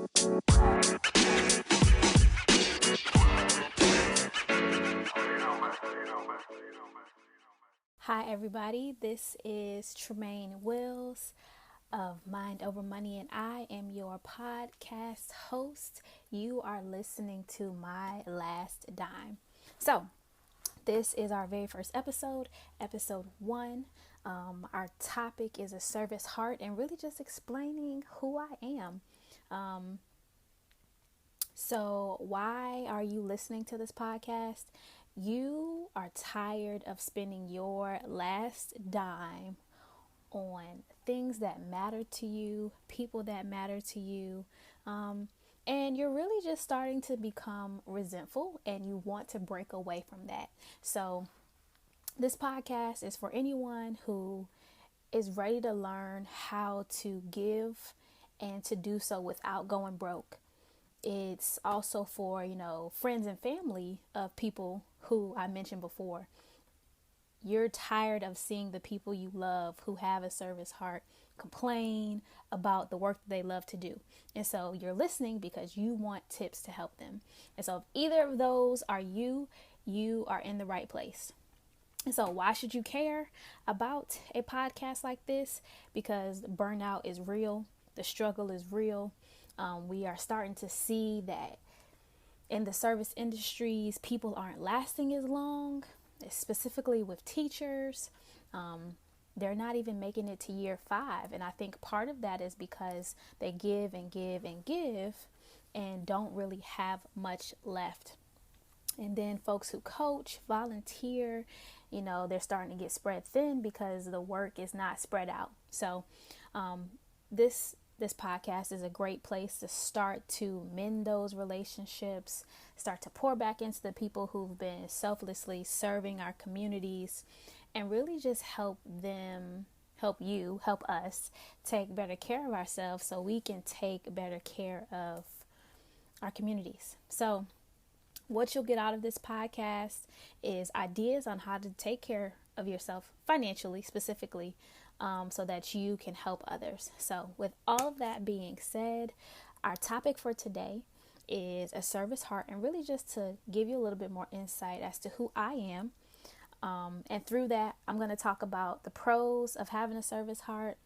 Hi, everybody. This is Tremaine Wills of Mind Over Money, and I am your podcast host. You are listening to My Last Dime. So, this is our very first episode, episode 1. Our topic is a service heart and really just explaining who I am. So, why are you listening to this podcast? You are tired of spending your last dime on things that matter to you, people that matter to you, and you're really just starting to become resentful and you want to break away from that. So, this podcast is for anyone who is ready to learn how to give and to do so without going broke. It's also for, friends and family of people who I mentioned before. You're tired of seeing the people you love who have a service heart complain about the work that they love to do. And so you're listening because you want tips to help them. And so if either of those are you, you are in the right place. And so why should you care about a podcast like this? Because burnout is real. The struggle is real. We are starting to see that in the service industries, people aren't lasting as long, specifically with teachers. They're not even making it to year 5. And I think part of that is because they give and give and give and don't really have much left. And then folks who coach, volunteer, they're starting to get spread thin because the work is not spread out. So this podcast is a great place to start to mend those relationships, start to pour back into the people who've been selflessly serving our communities, and really just help us take better care of ourselves so we can take better care of our communities. So what you'll get out of this podcast is ideas on how to take care of yourself financially, specifically, so that you can help others. So with all of that being said, our topic for today is a service heart, and really just to give you a little bit more insight as to who I am. And through that, I'm going to talk about the pros of having a service heart,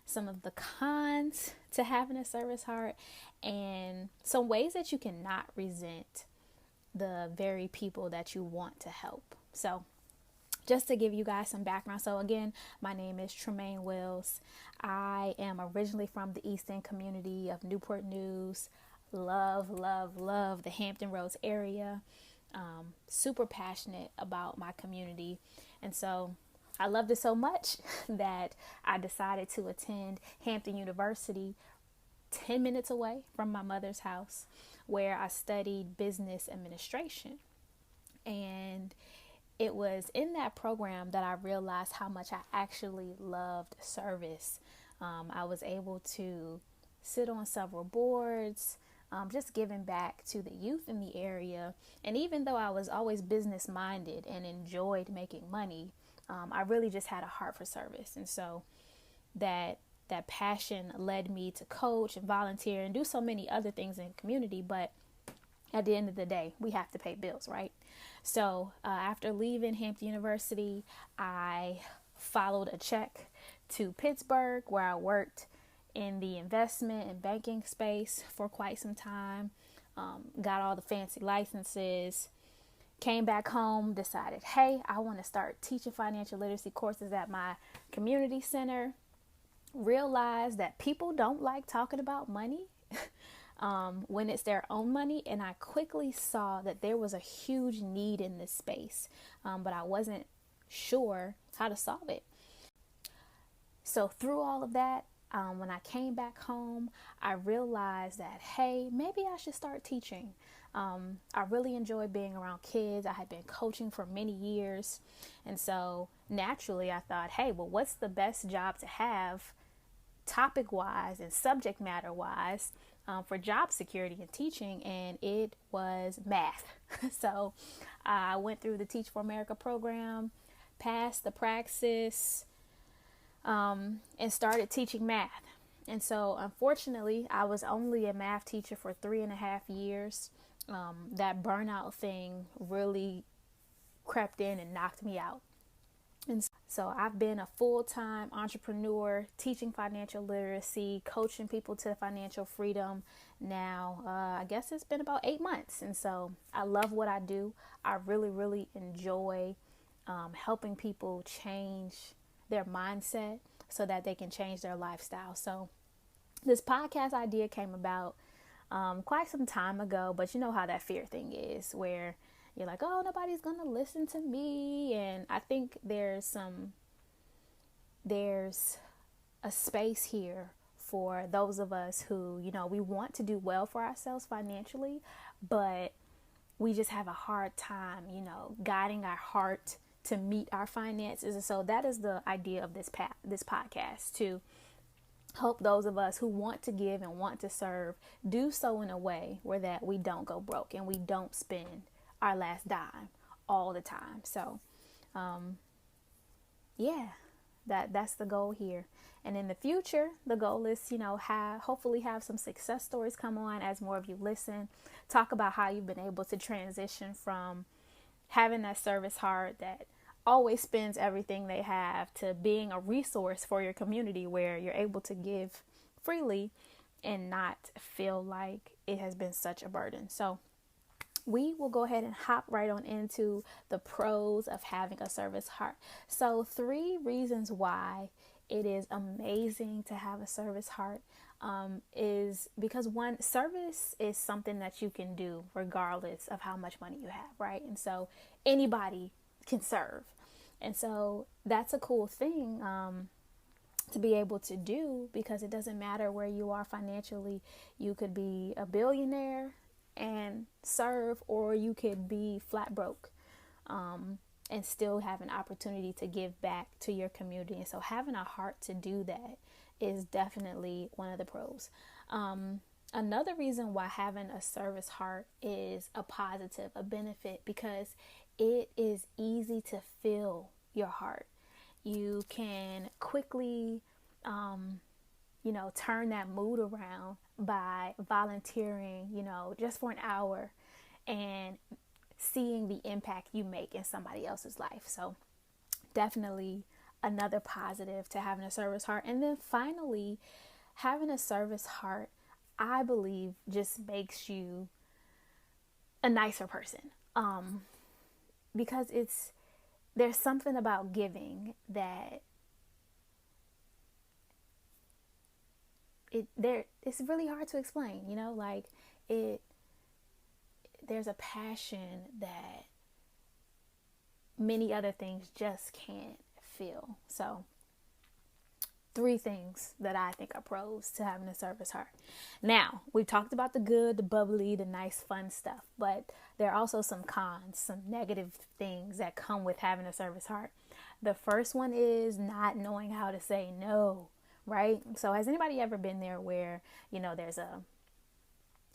some of the cons to having a service heart, and some ways that you cannot resent the very people that you want to help. So just to give you guys some background. So again, my name is Tremaine Wills. I am originally from the East End community of Newport News. Love the Hampton Roads area. Super passionate about my community. And so I loved it so much that I decided to attend Hampton University, 10 minutes away from my mother's house, where I studied business administration. And it was in that program that I realized how much I actually loved service. I was able to sit on several boards, just giving back to the youth in the area. And even though I was always business minded and enjoyed making money, I really just had a heart for service. And so that passion led me to coach and volunteer and do so many other things in the community. But at the end of the day, we have to pay bills, right? So after leaving Hampton University, I followed a check to Pittsburgh, where I worked in the investment and banking space for quite some time, got all the fancy licenses, came back home, decided, hey, I want to start teaching financial literacy courses at my community center, realized that people don't like talking about money when it's their own money. And I quickly saw that there was a huge need in this space, but I wasn't sure how to solve it. So through all of that, when I came back home, I realized that, hey, maybe I should start teaching. I really enjoy being around kids. I had been coaching for many years. And so naturally I thought, hey, well, what's the best job to have topic-wise and subject matter-wise for job security and teaching? And it was math. So I went through the Teach for America program, passed the praxis, and started teaching math. And so, unfortunately, I was only a math teacher for 3.5 years. That burnout thing really crept in and knocked me out. And so I've been a full-time entrepreneur, teaching financial literacy, coaching people to financial freedom. Now, I guess it's been about 8 months. And so I love what I do. I really, really enjoy helping people change their mindset so that they can change their lifestyle. So this podcast idea came about quite some time ago, but you know how that fear thing is, where you're like, oh, nobody's going to listen to me. And I think there's a space here for those of us who, we want to do well for ourselves financially, but we just have a hard time, guiding our heart to meet our finances. And so that is the idea of this podcast, to help those of us who want to give and want to serve do so in a way where that we don't go broke and we don't spend our last dime all the time. So, that's the goal here. And in the future, the goal is, hopefully have some success stories come on as more of you listen, talk about how you've been able to transition from having that service heart that always spends everything they have to being a resource for your community where you're able to give freely and not feel like it has been such a burden. So we will go ahead and hop right on into the pros of having a service heart. So 3 reasons why it is amazing to have a service heart is because, one, service is something that you can do regardless of how much money you have, right? And so anybody can serve. And so that's a cool thing to be able to do, because it doesn't matter where you are financially. You could be a billionaire and serve, or you could be flat broke and still have an opportunity to give back to your community. And so having a heart to do that is definitely one of the pros. Another reason why having a service heart is a positive, a benefit, because it is easy to fill your heart. You can quickly, turn that mood around by volunteering, just for an hour and seeing the impact you make in somebody else's life. So definitely another positive to having a service heart. And then finally, having a service heart, I believe, just makes you a nicer person. Because there's something about giving that it's really hard to explain, there's a passion that many other things just can't feel. So 3 things that I think are pros to having a service heart. Now, we've talked about the good, the bubbly, the nice, fun stuff, but there are also some cons, some negative things that come with having a service heart. The first one is not knowing how to say no, right? So has anybody ever been there where, there's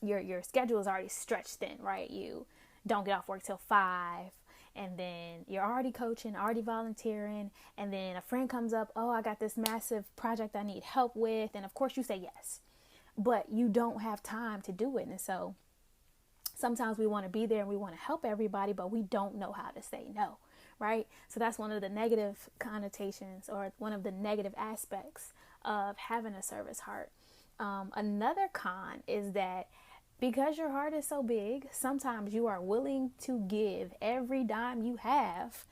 your schedule is already stretched thin, right? You don't get off work till 5. And then you're already coaching, already volunteering. And then a friend comes up, oh, I got this massive project I need help with. And of course you say yes, but you don't have time to do it. And so sometimes we want to be there and we want to help everybody, but we don't know how to say no, right? So that's one of the negative connotations, or one of the negative aspects of having a service heart. Another con is that because your heart is so big, sometimes you are willing to give every dime you have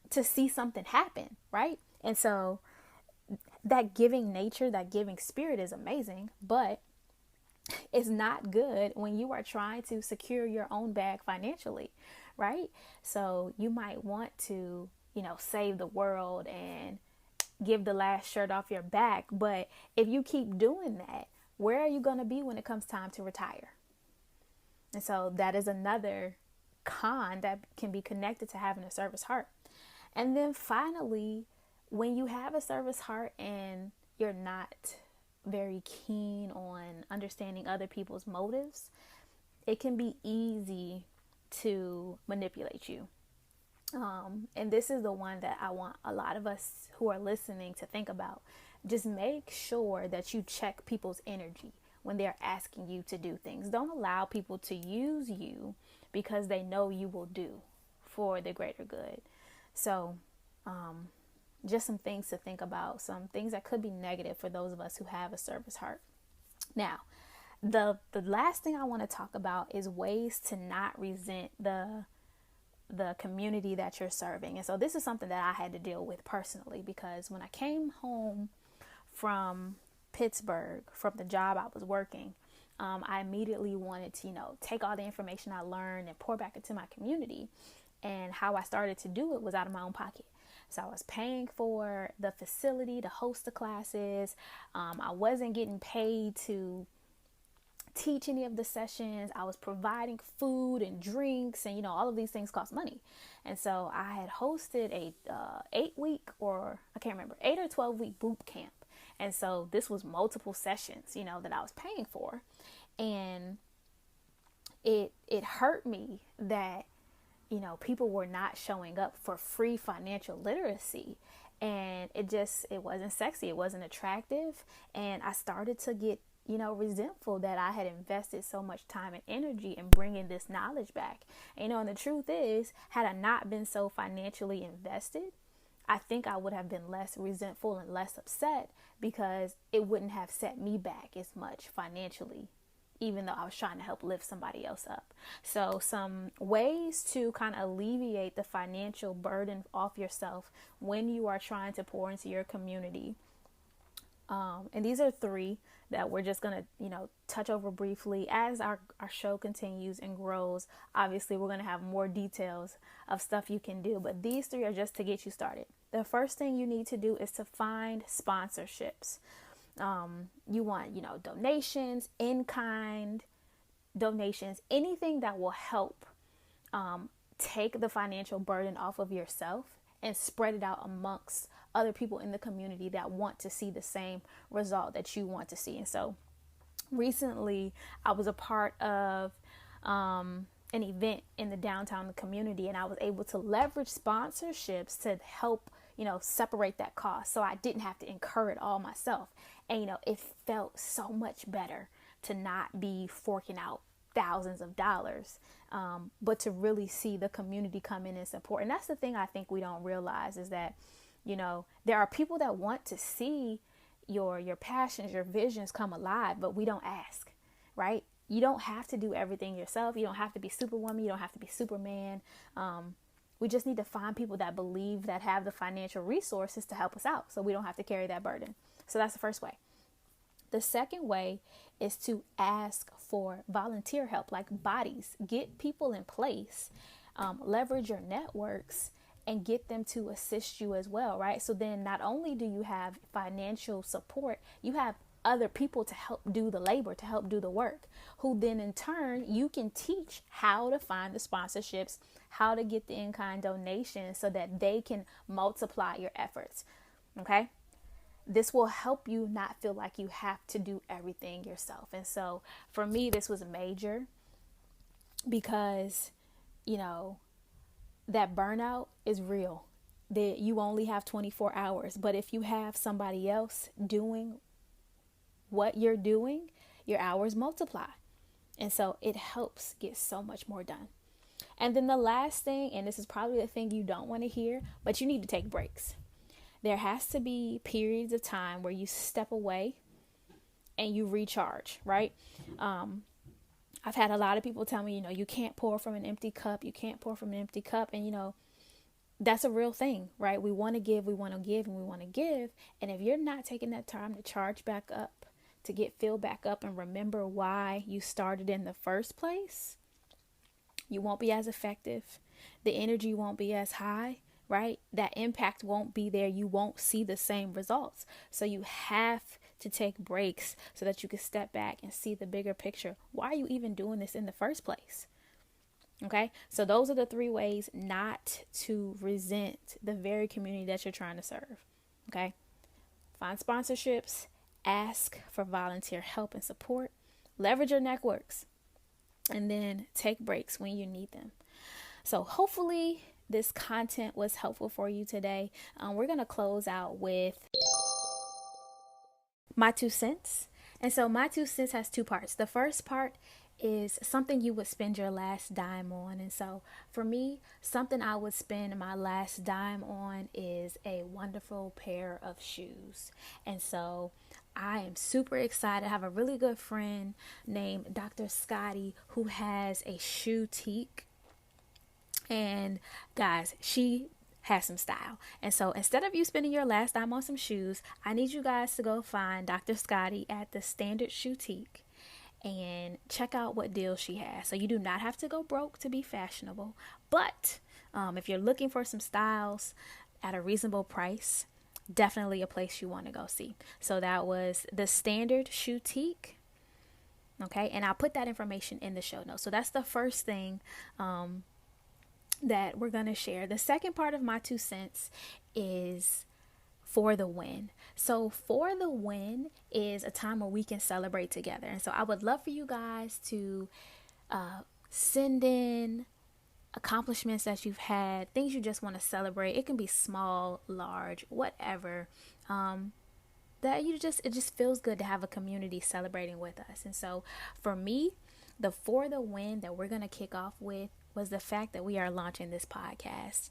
to see something happen, right? And so that giving nature, that giving spirit is amazing, but it's not good when you are trying to secure your own bag financially, right? So you might want to, save the world and give the last shirt off your back. But if you keep doing that, where are you going to be when it comes time to retire? And so that is another con that can be connected to having a service heart. And then finally, when you have a service heart and you're not very keen on understanding other people's motives, it can be easy to manipulate you. And this is the one that I want a lot of us who are listening to think about. just make sure that you check people's energy when they're asking you to do things. Don't allow people to use you because they know you will do for the greater good. So, just some things to think about, some things that could be negative for those of us who have a service heart. Now, the last thing I want to talk about is ways to not resent the community that you're serving. And so this is something that I had to deal with personally, because when I came home from Pittsburgh, from the job I was working, I immediately wanted to, take all the information I learned and pour back into my community. And how I started to do it was out of my own pocket. So I was paying for the facility to host the classes. I wasn't getting paid to teach any of the sessions. I was providing food and drinks, and all of these things cost money. And so I had hosted a 8-week, or I can't remember, 8 or 12-week boot camp. And so this was multiple sessions, that I was paying for. And it hurt me that people were not showing up for free financial literacy, and it wasn't sexy. It wasn't attractive. And I started to get, resentful that I had invested so much time and energy in bringing this knowledge back. And the truth is, had I not been so financially invested, I think I would have been less resentful and less upset, because it wouldn't have set me back as much financially, even though I was trying to help lift somebody else up. So some ways to kind of alleviate the financial burden off yourself when you are trying to pour into your community. And these are 3 that we're just going to, touch over briefly. As our show continues and grows, obviously we're going to have more details of stuff you can do, but these 3 are just to get you started. The first thing you need to do is to find sponsorships. You want, donations, in-kind donations, anything that will help take the financial burden off of yourself and spread it out amongst other people in the community that want to see the same result that you want to see. And so recently I was a part of an event in the downtown community, and I was able to leverage sponsorships to help separate that cost, so I didn't have to incur it all myself. And it felt so much better to not be forking out thousands of dollars, but to really see the community come in and support. And that's the thing I think we don't realize, is that there are people that want to see your passions, your visions come alive, but we don't ask, right? You don't have to do everything yourself. You don't have to be Superwoman. You don't have to be Superman. We just need to find people that believe, that have the financial resources to help us out, so we don't have to carry that burden. So that's the first way. The second way is to ask for volunteer help, like bodies. Get people in place, leverage your networks, and get them to assist you as well, right? So then not only do you have financial support, you have other people to help do the labor, to help do the work, who then in turn you can teach how to find the sponsorships, how to get the in-kind donations, so that they can multiply your efforts. Okay? This will help you not feel like you have to do everything yourself. And so for me, this was major, because, that burnout is real. That you only have 24 hours. But if you have somebody else doing what you're doing, your hours multiply. And so it helps get so much more done. And then the last thing, and this is probably the thing you don't want to hear, but you need to take breaks. There has to be periods of time where you step away and you recharge, right? I've had a lot of people tell me, you can't pour from an empty cup. You can't pour from an empty cup. And, that's a real thing, right? We want to give, we want to give, and we want to give. And if you're not taking that time to charge back up, to get filled back up and remember why you started in the first place, you won't be as effective. The energy won't be as high, right? That impact won't be there. You won't see the same results. So you have to take breaks so that you can step back and see the bigger picture. Why are you even doing this in the first place? Okay, so those are the 3 ways not to resent the very community that you're trying to serve. Okay, find sponsorships, ask for volunteer help and support, leverage your networks, and then take breaks when you need them. So hopefully this content was helpful for you today. We're going to close out with my 2 cents. And so my 2 cents has two parts. The first part is something you would spend your last dime on. And so for me, something I would spend my last dime on is a wonderful pair of shoes. And so I am super excited. I have a really good friend named Dr. Scotty who has a shoe teak. And guys, she has some style. And so instead of you spending your last dime on some shoes, I need you guys to go find Dr. Scotty at the Standard Shoe Teak and check out what deals she has. So you do not have to go broke to be fashionable. But if you're looking for some styles at a reasonable price, definitely a place you want to go see. So that was the Standard Shoe Teak. Okay, and I'll put that information in the show notes. So that's the first thing that we're going to share. The second part of my 2 cents is for the win. So for the win is a time where we can celebrate together. And so I would love for you guys to send in accomplishments that you've had, things you just want to celebrate. It can be small, large, whatever. That it just feels good to have a community celebrating with us. And so for me, the for the win that we're going to kick off with was the fact that we are launching this podcast.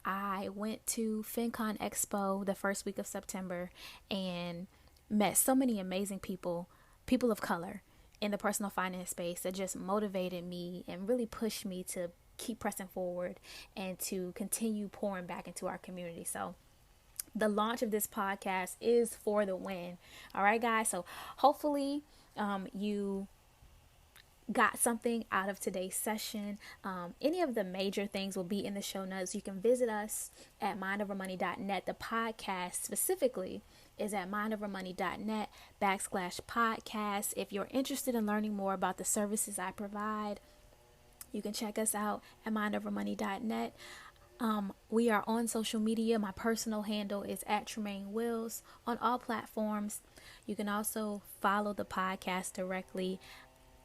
I went to FinCon Expo the first week of September and met so many amazing people of color in the personal finance space that just motivated me and really pushed me to keep pressing forward and to continue pouring back into our community. So the launch of this podcast is for the win. All right, guys. So hopefully you got something out of today's session. Any of the major things will be in the show notes. You can visit us at mindovermoney.net. The podcast specifically is at mindovermoney.net/podcast. If you're interested in learning more about the services I provide, you can check us out at mindovermoney.net. We are on social media. My personal handle is at Tremaine Wills on all platforms. You can also follow the podcast directly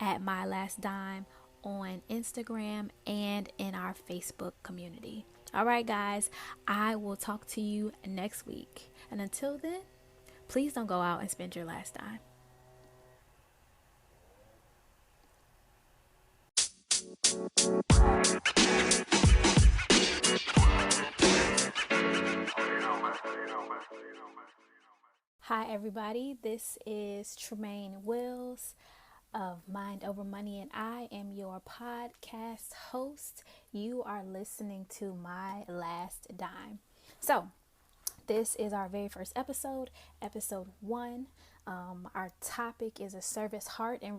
at My Last Dime on Instagram and in our Facebook community. All right, guys, I will talk to you next week. And until then, please don't go out and spend your last dime. Hi, everybody. This is Tremaine Wills of Mind Over Money, and I am your podcast host. You are listening to My Last Dime. So, this is our very first episode 1. Our topic is a service heart, and really